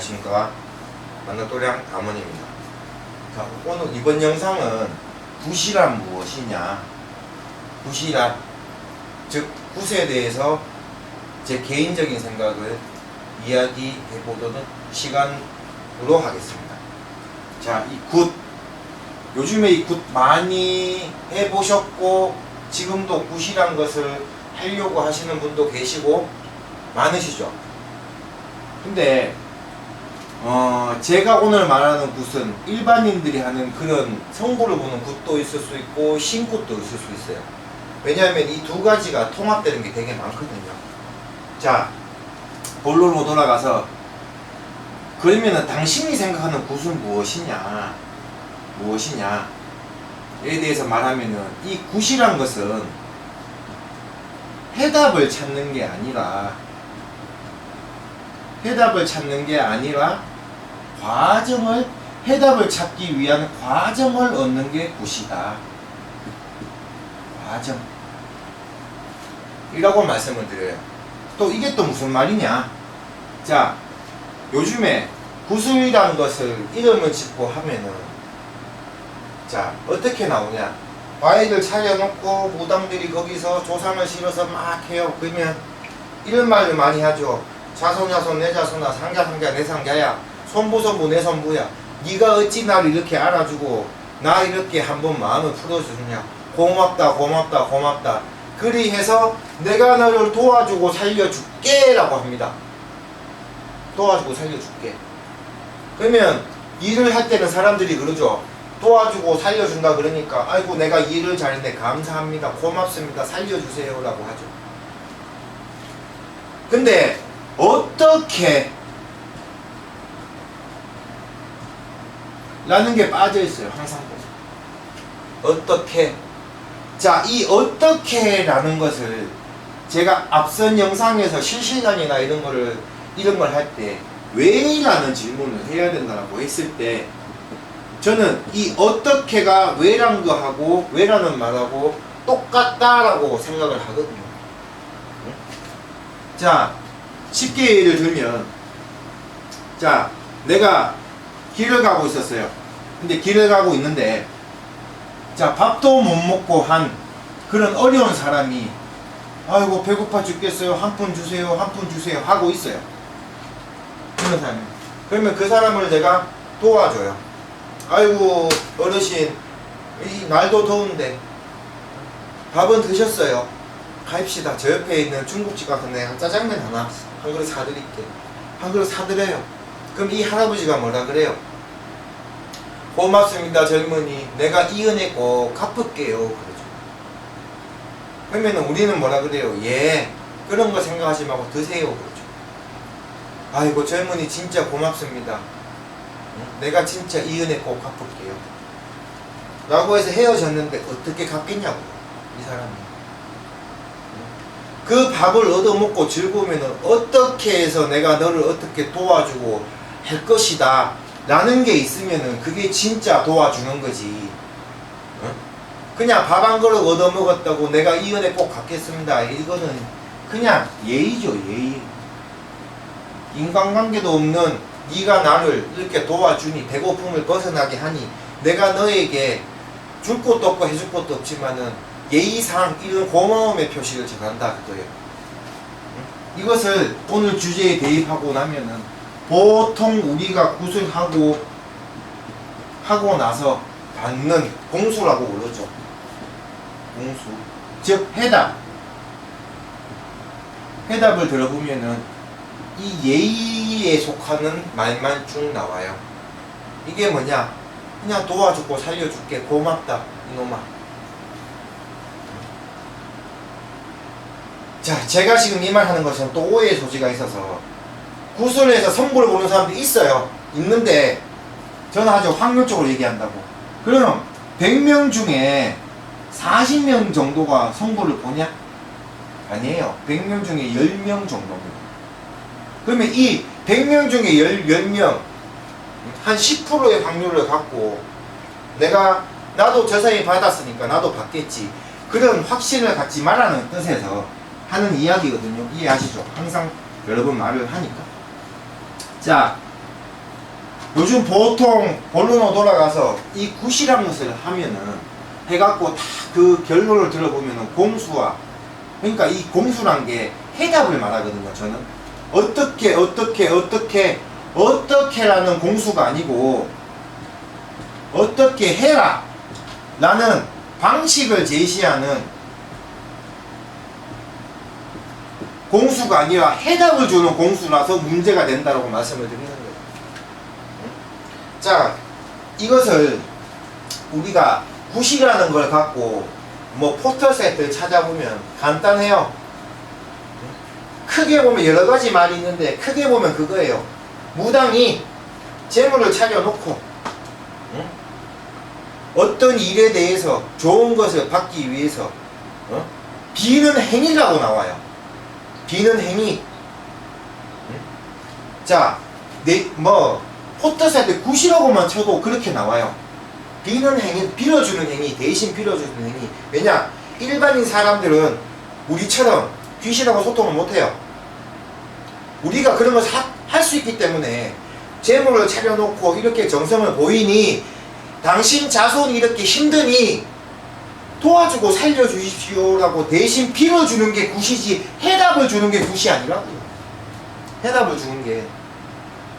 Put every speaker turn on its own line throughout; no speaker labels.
안녕하십니까. 만나또량 담원입니다. 자, 오늘 이번 영상은 굿이란 무엇이냐, 굿이란 즉 굿에 대해서 제 개인적인 생각을 이야기해 보도록 시간으로 하겠습니다. 자, 이 굿, 요즘에 이 굿 많이 해보셨고 지금도 굿이란 것을 하려고 하시는 분도 계시고 많으시죠. 근데 제가 오늘 말하는 굿은 일반인들이 하는 그런 성부를 보는 굿도 있을 수 있고 신굿도 있을 수 있어요. 왜냐하면 이 두 가지가 통합되는 게 되게 많거든요. 자, 본론으로 돌아가서, 그러면은 당신이 생각하는 굿은 무엇이냐 에 대해서 말하면은, 이 굿이란 것은 해답을 찾는 게 아니라 해답을 찾기 위한 과정을 얻는 게 굿이다. 과정 이라고 말씀을 드려요. 또 이게 또 무슨 말이냐. 자, 요즘에 굿이란 것을 이름을 짓고 하면은, 자, 어떻게 나오냐. 과일을 차려놓고 무당들이 거기서 조상을 실어서 막 해요. 그러면 이런 말을 많이 하죠. 자손 내 자손아, 상자 내 상자야, 손부 내 손부야, 네가 어찌 나를 이렇게 알아주고 나 이렇게 한번 마음을 풀어주느냐, 고맙다. 그리해서 내가 너를 도와주고 살려줄게 라고 합니다. 도와주고 살려줄게. 그러면 일을 할 때는 사람들이 그러죠. 도와주고 살려준다 그러니까, 아이고 내가 일을 잘했네, 감사합니다, 고맙습니다, 살려주세요 라고 하죠. 근데 어떻게 라는 게 빠져있어요. 항상 어떻게. 자, 이 어떻게 라는 것을 제가 앞선 영상에서 실시간이나 이런 걸 할 때 왜 라는 질문을 해야 된다고 했을 때, 저는 이 어떻게가 왜란 거하고 왜라는 말하고 똑같다라고 생각을 하거든요. 자, 쉽게 예를 들면, 자, 내가 길을 가고 있었어요. 근데 길을 가고 있는데, 자, 밥도 못 먹고 한 그런 어려운 사람이, 아이고 배고파 죽겠어요, 한 푼 주세요 하고 있어요. 그런 사람이. 그러면 그 사람을 내가 도와줘요. 아이고 어르신, 이 날도 더운데 밥은 드셨어요? 가입시다. 저 옆에 있는 중국집 가서 내가 짜장면 하나 한 그릇 사드릴게. 한 그릇 사드려요. 그럼 이 할아버지가 뭐라 그래요? 고맙습니다 젊은이, 내가 이 은혜 꼭 갚을게요 그러죠. 그러면 우리는 뭐라 그래요? 예, 그런 거 생각하지 말고 드세요 그러죠. 아이고 젊은이 진짜 고맙습니다, 내가 진짜 이 은혜 꼭 갚을게요 라고 해서 헤어졌는데 어떻게 갚겠냐고요, 이 사람이. 그 밥을 얻어먹고 즐거우면 어떻게 해서 내가 너를 어떻게 도와주고 할 것이다 라는 게 있으면은 그게 진짜 도와주는 거지. 그냥 밥 한 그릇 얻어먹었다고 내가 이 은혜 꼭 갚겠습니다, 이거는 그냥 예의죠, 예의. 인간관계도 없는 네가 나를 이렇게 도와주니, 배고픔을 벗어나게 하니, 내가 너에게 줄 것도 없고 해줄 것도 없지만은 예의상 이런 고마움의 표시를 전한다 그거예요. 이것을 오늘 주제에 대입하고 나면은, 보통 우리가 굿을 하고 나서 받는 공수라고 부르죠. 공수, 즉 해답을 들어보면은 이 예의에 속하는 말만 쭉 나와요. 이게 뭐냐? 그냥 도와주고 살려줄게, 고맙다 이놈아. 자, 제가 지금 이 말 하는 것은 또 오해의 소지가 있어서, 굿을 해서 성부를 보는 사람들이 있어요. 있는데 저는 아주 확률적으로 얘기한다고. 그럼 100명 중에 40명 정도가 성부를 보냐? 아니에요. 100명 중에 10명 정도입니다. 그러면 이 100명 중에 10명, 한 10%의 확률을 갖고 나도 저 사람이 받았으니까 나도 받겠지, 그런 확신을 갖지 말라는 뜻에서 하는 이야기거든요. 이해하시죠? 항상 여러 번 말을 하니까. 자, 요즘 보통 본론으로 돌아가서 이 굿이라는 것을 하면은 해갖고 다 그 결론을 들어보면은 공수와, 그러니까 이 공수란 게 해답을 말하거든요. 저는 어떻게라는 공수가 아니고 어떻게 해라 라는 방식을 제시하는 공수가 아니라 해답을 주는 공수라서 문제가 된다고 말씀을 드리는 거예요. 자, 이것을 우리가 굿이라는 걸 갖고 뭐 포털사이트를 찾아보면 간단해요. 크게 보면 여러 가지 말이 있는데 크게 보면 그거예요. 무당이 재물을 차려놓고 어떤 일에 대해서 좋은 것을 받기 위해서 비는 행위라고 나와요. 비는 행위. 자, 포털사이트 굿이라고만 쳐도 그렇게 나와요. 비는 행위, 빌어주는 행위, 대신 빌어주는 행위. 왜냐? 일반인 사람들은 우리처럼 귀신하고 소통을 못해요. 우리가 그런 것을 할 수 있기 때문에 재물을 차려놓고 이렇게 정성을 보이니 당신 자손이 이렇게 힘드니 도와주고 살려주십시오라고 대신 빌어주는 게 굿이지 해답을 주는 게 굿이 아니라고요. 해답을 주는 게.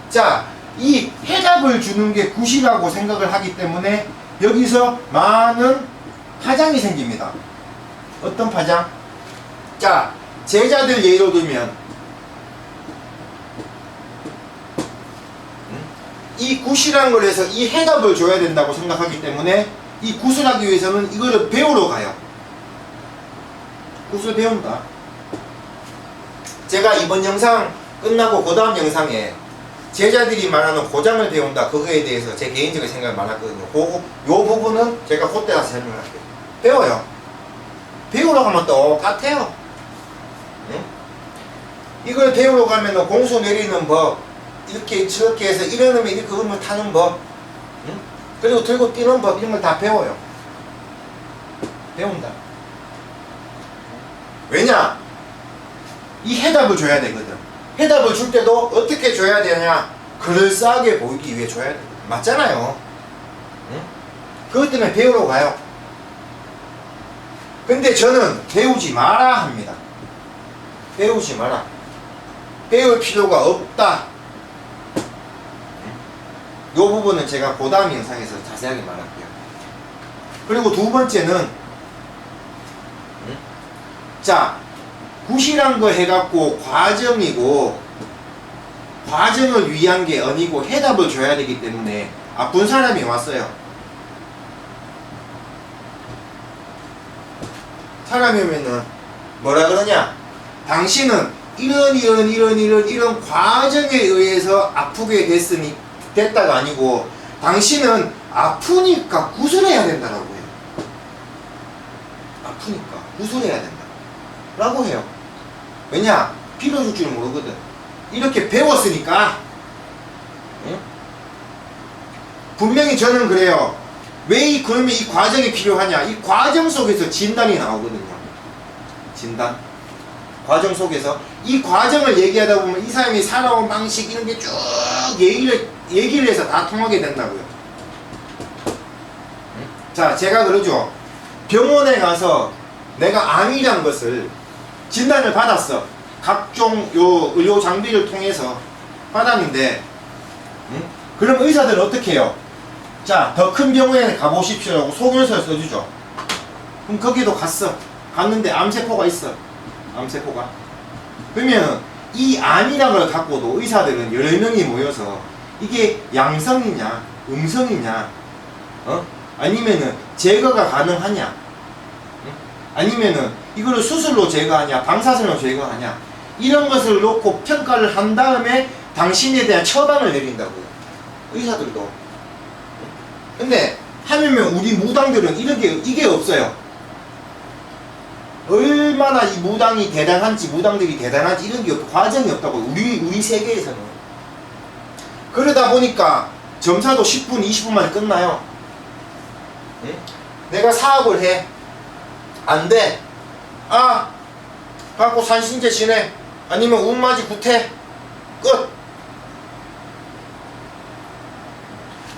자, 이 해답을 주는 게 굿이라고 생각을 하기 때문에 여기서 많은 파장이 생깁니다. 어떤 파장? 자, 제자들 예로 들면 이 굿이라는 걸 해서 이 해답을 줘야 된다고 생각하기 때문에 이 굿을 하기 위해서는 이거를 배우러 가요. 굿을 배운다. 제가 이번 영상 끝나고 그 다음 영상에 제자들이 말하는 고장을 배운다, 그거에 대해서 제 개인적인 생각을 말했거든요. 요 부분은 제가 그때 가서 설명할게요. 배워요. 배우러 가면 똑같아요. 응? 이걸 배우러 가면 공수 내리는 법, 이렇게 저렇게 해서 이러면 이렇게 음을 타는 법, 응? 그리고 들고 뛰는 법, 이런 걸 다 배워요. 배운다. 왜냐? 이 해답을 줘야 되거든. 해답을 줄 때도 어떻게 줘야 되냐? 그럴싸하게 보이기 위해 줘야 돼. 맞잖아요. 응? 그것 때문에 배우러 가요. 근데 저는 배우지 마라 합니다. 배우지 마라. 배울 필요가 없다. 이 부분은 제가 그 다음 영상에서 자세하게 말할게요. 그리고 두 번째는 자, 굿이란 거 해갖고 과정이고 과정을 위한 게 아니고 해답을 줘야 되기 때문에 아픈 사람이 왔어요. 사람이 오면은 뭐라 그러냐? 당신은 이런 과정에 의해서 아프게 됐다가 아니고 당신은 아프니까 굿을 해야 된다라고 해요. 아프니까 굿을 해야 된다 라고 해요. 왜냐? 빌어줄 줄 모르거든. 이렇게 배웠으니까. 응? 분명히 저는 그래요. 왜 그러면 이 과정이 필요하냐? 이 과정 속에서 진단이 나오거든요. 진단. 과정 속에서 이 과정을 얘기하다 보면 이 사람이 살아온 방식 이런 게 쭉 얘기를 해서 다 통하게 된다고요. 응? 자, 제가 그러죠. 병원에 가서 내가 암이란 것을 진단을 받았어. 각종 의료 장비를 통해서 받았는데, 응? 그럼 의사들은 어떻게 해요? 자, 더 큰 병원에 가보십시오라고 소견서를 써주죠. 그럼 거기도 갔는데 암세포가 있어. 암세포가. 그러면 이 암이라는 걸 갖고도 의사들은 여러 명이 모여서 이게 양성이냐, 음성이냐, 아니면은 제거가 가능하냐, 아니면은 이거를 수술로 제거하냐, 방사선으로 제거하냐, 이런 것을 놓고 평가를 한 다음에 당신에 대한 처방을 내린다고요. 의사들도. 근데 하물며 우리 무당들은 이게 없어요. 얼마나 이 무당들이 대단한지 이런 게 없고 과정이 없다고. 우리 세계에서는. 그러다 보니까 점사도 10분, 20분 만에 끝나요. 응? 내가 사업을 해. 안 돼. 갖고 산신제 지내. 아니면 운마지 구태. 끝.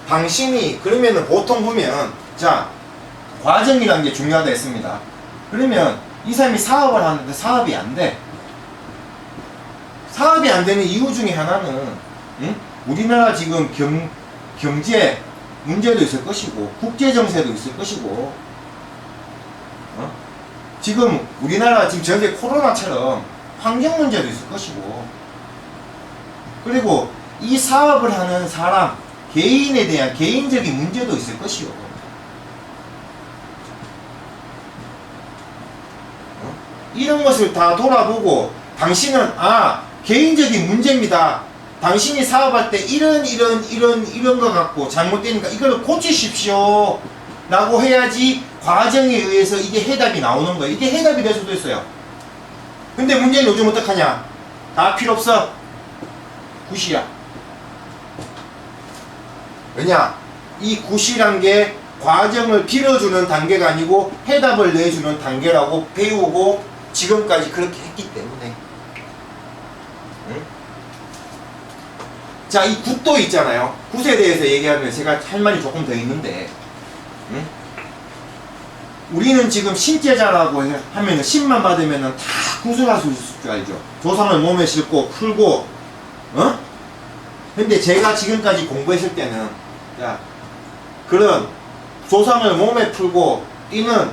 당신이 그러면은 보통 보면 자 과정이라는 게 중요하다 했습니다. 그러면 이 사람이 사업을 하는데 사업이 안 돼. 사업이 안 되는 이유 중에 하나는 우리나라 지금 경제 문제도 있을 것이고 국제 정세도 있을 것이고 지금 우리나라 지금 전세 코로나처럼 환경 문제도 있을 것이고 그리고 이 사업을 하는 사람 개인에 대한 개인적인 문제도 있을 것이요. 이런 것을 다 돌아보고 당신은 개인적인 문제입니다. 당신이 사업할 때 이런 거 갖고 잘못되니까 이걸 고치십시오 라고 해야지 과정에 의해서 이게 해답이 나오는 거예요. 이게 해답이 될 수도 있어요. 근데 문제는 요즘 어떡하냐? 다 필요 없어. 굿이야. 왜냐? 이 굿이란 게 과정을 빌어주는 단계가 아니고 해답을 내주는 단계라고 배우고 지금까지 그렇게 했기 때문에. 응? 자, 이 굿도 있잖아요. 굿에 대해서 얘기하면 제가 할 말이 조금 더 있는데, 응? 우리는 지금 신제자라고 하면은 신만 받으면은 다 굿을 할 수 있을 줄 알죠. 조상을 몸에 싣고 풀고, 근데 제가 지금까지 공부했을 때는, 야, 그런 조상을 몸에 풀고 뛰는,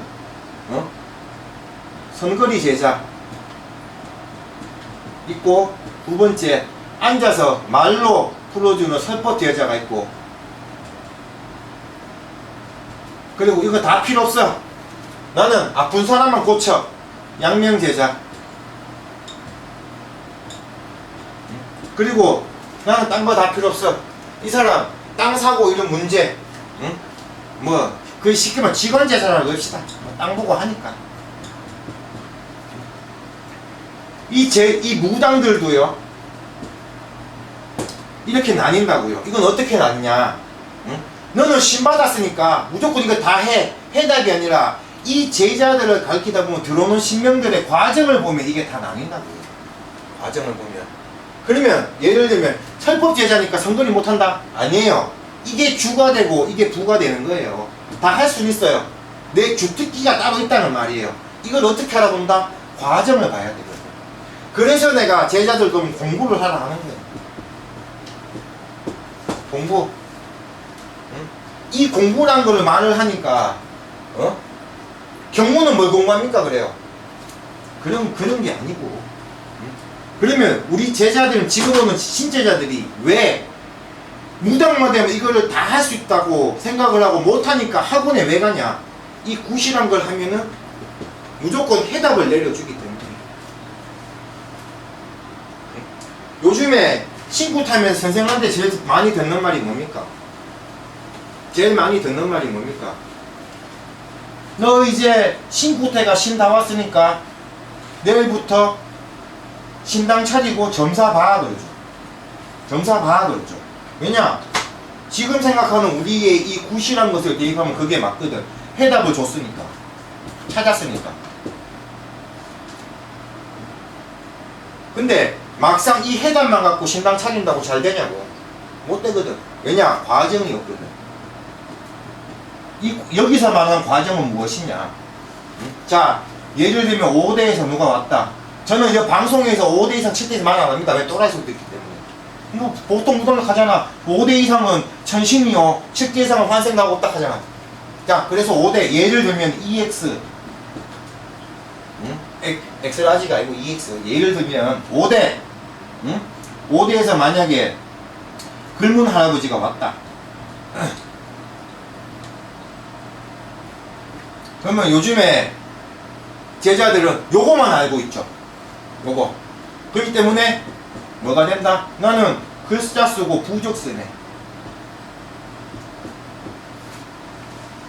선거리 제자 있고, 두 번째, 앉아서 말로 풀어주는 설포트 여자가 있고, 그리고 이거 다 필요 없어. 나는 아픈 사람만 고쳐. 양명제자. 그리고 나는 딴 거 다 필요 없어. 이 사람 땅 사고 이런 문제, 그 시키면 직원제자라고 합시다. 땅 보고 하니까. 이 무당들도요, 이렇게 나뉜다고요. 이건 어떻게 나뉘냐? 너는 신 받았으니까 무조건 이거 다 해. 해답이 아니라 이 제자들을 가르치다 보면 들어오는 신명들의 과정을 보면 이게 다 나뉜다고요. 과정을 보면. 그러면 예를 들면 설법 제자니까 성도리 못한다? 아니에요. 이게 주가 되고 이게 부가 되는 거예요. 다 할 수는 있어요. 내 주특기가 따로 있다는 말이에요. 이걸 어떻게 알아본다? 과정을 봐야 되거든. 그래서 내가 제자들도 공부를 하라 하는 거예요. 공부. 이 공부란 거를 말을 하니까 경무는 뭘 공부합니까? 그래요. 그런 게 아니고. 그러면 우리 제자들은 지금은 신제자들이 왜 무당만 되면 이거를 다 할 수 있다고 생각을 하고 못하니까 학원에 왜 가냐? 이 굿이란 걸 하면은 무조건 해답을 내려주기 때문에. 요즘에 신굿 하면 선생한테 제일 많이 듣는 말이 뭡니까? 제일 많이 듣는 말이 뭡니까? 너 이제 신굿해가 신 다 왔으니까 내일부터 신당 차리고 점사 봐 그러죠. 점사 봐 그러죠. 왜냐? 지금 생각하는 우리의 이 굿이란 것을 대입하면 그게 맞거든. 해답을 줬으니까. 찾았으니까. 근데 막상 이 해답만 갖고 신당 차린다고 잘 되냐고? 못 되거든. 왜냐? 과정이 없거든. 여기서 말하는 과정은 무엇이냐? 자, 예를 들면 5대에서 누가 왔다. 저는 이 방송에서 5대 이상 7대 말 안 합니다. 왜? 또라이 소리도 있기 때문에. 보통 무덤을 하잖아. 5대 이상은 천신이요, 7대 이상은 환생 나고 없다 하잖아. 자, 그래서 5대, 예를 들면 EX, 엑스라지가 아니고 EX. 예를 들면 5대, 5대에서 만약에 글문 할아버지가 왔다. 그러면 요즘에 제자들은 요거만 알고 있죠. 요거. 그렇기 때문에 뭐가 된다? 나는 글자 쓰고 부적 쓰네.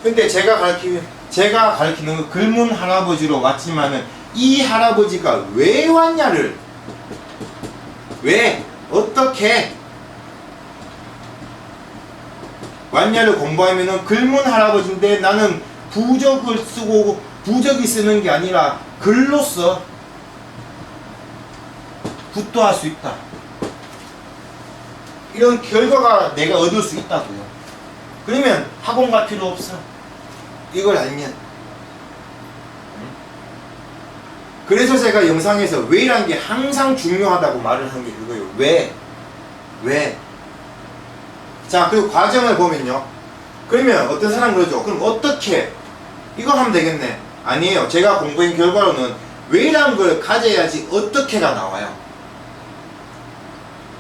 근데 제가 가르치는 거 글문 할아버지로 왔지만은 이 할아버지가 왜 왔냐를, 왜 어떻게 왔냐를 공부하면은 글문 할아버지인데 나는 부적을 쓰고 부적이 쓰는 게 아니라 글로써 굿도 할 수 있다. 이런 결과가 내가 얻을 수 있다고요. 그러면 학원 갈 필요 없어. 이걸 알면. 그래서 제가 영상에서 왜라는 게 항상 중요하다고 말을 한 게 그거예요. 왜? 자, 그리고 과정을 보면요. 그러면 어떤 사람은 그러죠. 그럼 어떻게? 이거 하면 되겠네. 아니에요. 제가 공부한 결과로는 왜라는 걸 가져야지 어떻게가 나와요.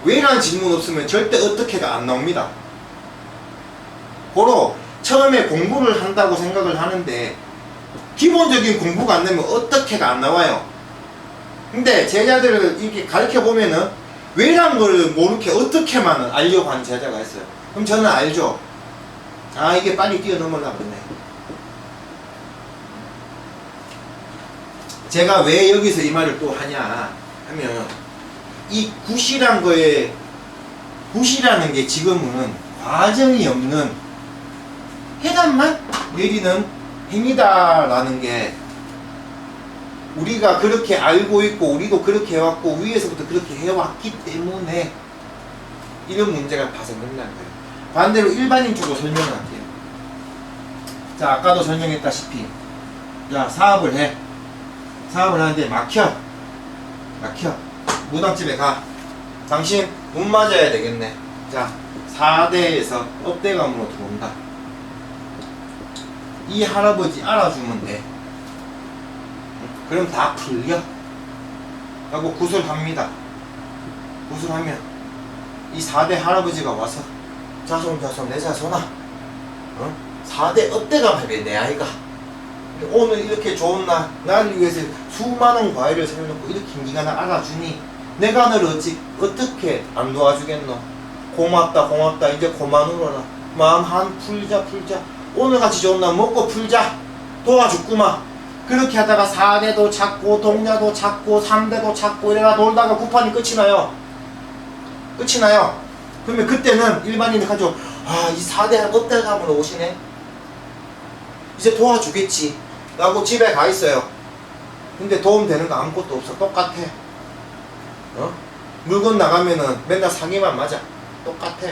왜라는 질문 없으면 절대 어떻게가 안 나옵니다. 고로 처음에 공부를 한다고 생각을 하는데 기본적인 공부가 안 되면 어떻게가 안 나와요. 근데 제자들을 이렇게 가르쳐 보면은 왜란 걸 모르게 어떻게만 알려고 하는 제자가 있어요. 그럼 저는 알죠. 아, 이게 빨리 뛰어넘으려고 그러네. 제가 왜 여기서 이 말을 또 하냐 하면 이 굿이란 거에 굿이라는 게 지금은 과정이 없는 해답만 내리는 행위다라는 게 우리가 그렇게 알고 있고 우리도 그렇게 해왔고 위에서부터 그렇게 해왔기 때문에 이런 문제가 발생된다는 거예요. 반대로 일반인 쪽으로 설명을 할게요. 자, 아까도 설명했다시피 자, 사업을 해. 사업을 하는데 막혀. 무당집에 가. 당신 문 맞아야 되겠네. 자, 4대에서 업대감으로 들어온다. 이 할아버지 알아주면 돼. 그럼 다 풀려. 하고 구슬합니다. 구슬하면 이 4대 할아버지가 와서 자손 내 자손아 4대 업대감 해배 내 아이가 오늘 이렇게 좋은 날 나를 위해서 수많은 과일을 세워놓고 이렇게 네가 나 알아주니 내가 너를 어떻게 안 도와주겠노. 고맙다 이제 그만 울어라. 마음 한 풀자 오늘같이 좋은 날 먹고 풀자. 도와줬구만. 그렇게 하다가 4대도 찾고 동자도 찾고 3대도 찾고 이래가 놀다가 구판이 끝이 나요. 그러면 그때는 일반인들 가지고 이 4대 업대감으로 오시네. 이제 도와주겠지 라고 집에 가 있어요. 근데 도움되는 거 아무것도 없어. 똑같아. 물건 나가면은 맨날 상의만 맞아. 똑같아.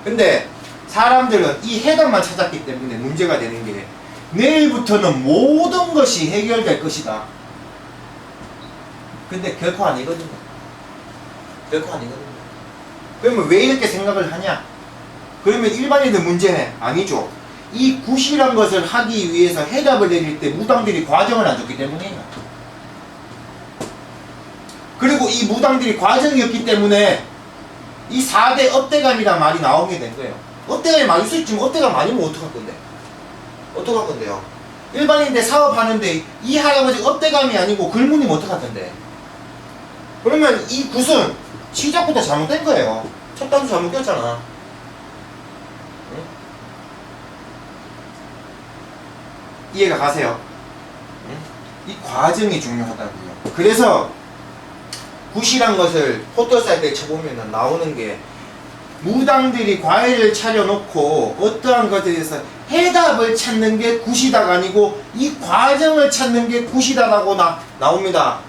근데 사람들은 이 해답만 찾았기 때문에 문제가 되는 게 내일부터는 모든 것이 해결될 것이다. 근데 결코 아니거든요. 그러면 왜 이렇게 생각을 하냐? 그러면 일반인들 문제는 아니죠. 이 굿이란 것을 하기 위해서 해답을 내릴 때 무당들이 과정을 안 줬기 때문이에요. 그리고 이 무당들이 과정이 없기 때문에 이 4대 업대감이란 말이 나오게 된 거예요. 업대감이 많을 수 있지만 업대감 아니면 어떡할 건데요? 일반인들 사업하는데 이 할아버지 업대감이 아니고 글문이면 어떡할 건데? 그러면 이 굿은 시작부터 잘못된 거예요. 첫 단수 잘못 꼈잖아. 응? 이해가 가세요? 응? 이 과정이 중요하다고요. 그래서 굿이란 것을 포털사이트에 쳐보면 나오는 게 무당들이 과일을 차려놓고 어떠한 것에 대해서 해답을 찾는 게 굿이다가 아니고 이 과정을 찾는 게 굿이다라고 나옵니다.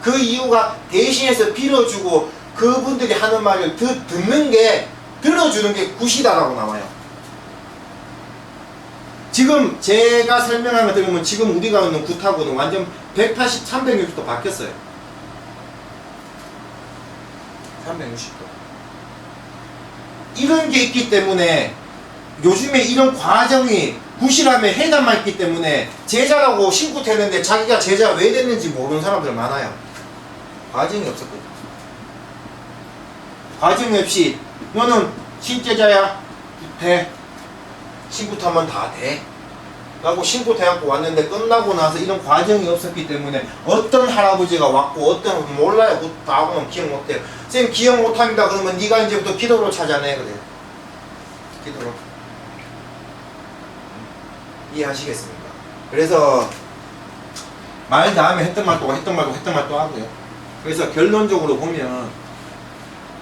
그 이유가 대신해서 빌어주고 그분들이 하는 말을 들어주는 게 굿이다라고 나와요. 지금 제가 설명한 거 들으면 지금 우리가 있는 굿하고는 완전 180, 360도 바뀌었어요. 360도. 이런 게 있기 때문에 요즘에 이런 과정이 굿이라면 해답만 있기 때문에 제자라고 신고 되는데 자기가 제자 왜 됐는지 모르는 사람들 많아요. 과정이 없었거든. 과정이 없이 너는 신제자야 돼. 신고하면 다 돼. 라고 신고돼갖고 왔는데 끝나고 나서 이런 과정이 없었기 때문에 어떤 할아버지가 왔고 어떤 몰라요. 나하고는 기억 못해요. 선생님 기억 못합니다. 그러면 네가 이제부터 기도로 찾아내. 그래요. 기도로. 이해하시겠습니까? 그래서 말 다음에 했던 말도 하고요. 그래서 결론적으로 보면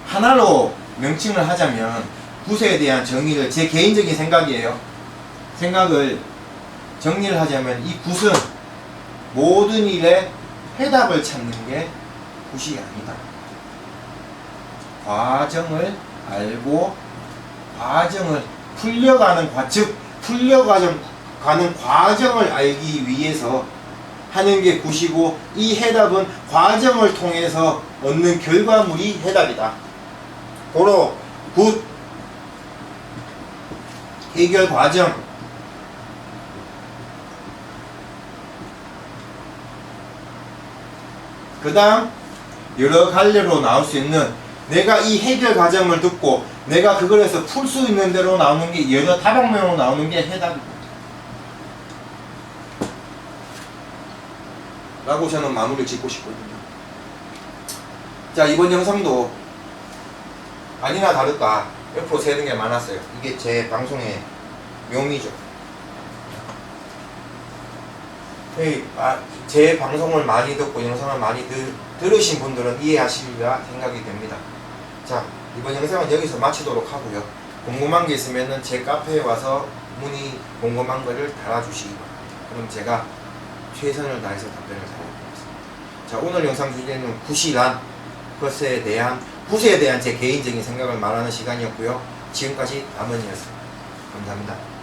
하나로 명칭을 하자면 굿에 대한 정의를 제 개인적인 생각이에요. 생각을 정리를 하자면 이 굿은 모든 일에 해답을 찾는 게 굿이 아니다. 과정을 알고 과정을 즉 풀려가는 과정을 알기 위해서 하는 게 굿이고, 이 해답은 과정을 통해서 얻는 결과물이 해답이다. 고로 굿 해결 과정, 그 다음 여러 갈래로 나올 수 있는, 내가 이 해결 과정을 듣고 내가 그걸 해서 풀 수 있는 대로 나오는 게, 여러 다방면으로 나오는 게 해답이다 라고 저는 마무리를 짓고 싶거든요. 자, 이번 영상도 아니나 다를까 옆으로 새는 게 많았어요. 이게 제 방송의 묘미죠. 제 방송을 많이 듣고 영상을 많이 들으신 분들은 이해하시리라 생각이 됩니다. 자, 이번 영상은 여기서 마치도록 하고요. 궁금한 게 있으면은 제 카페에 와서 궁금한 거를 달아주시기 바랍니다. 그럼 제가 최선을 다해서 답변을 드리겠습니다. 자, 오늘 영상 주제는 굿이란 굿에 대한 제 개인적인 생각을 말하는 시간이었고요. 지금까지 남은이었습니다. 감사합니다.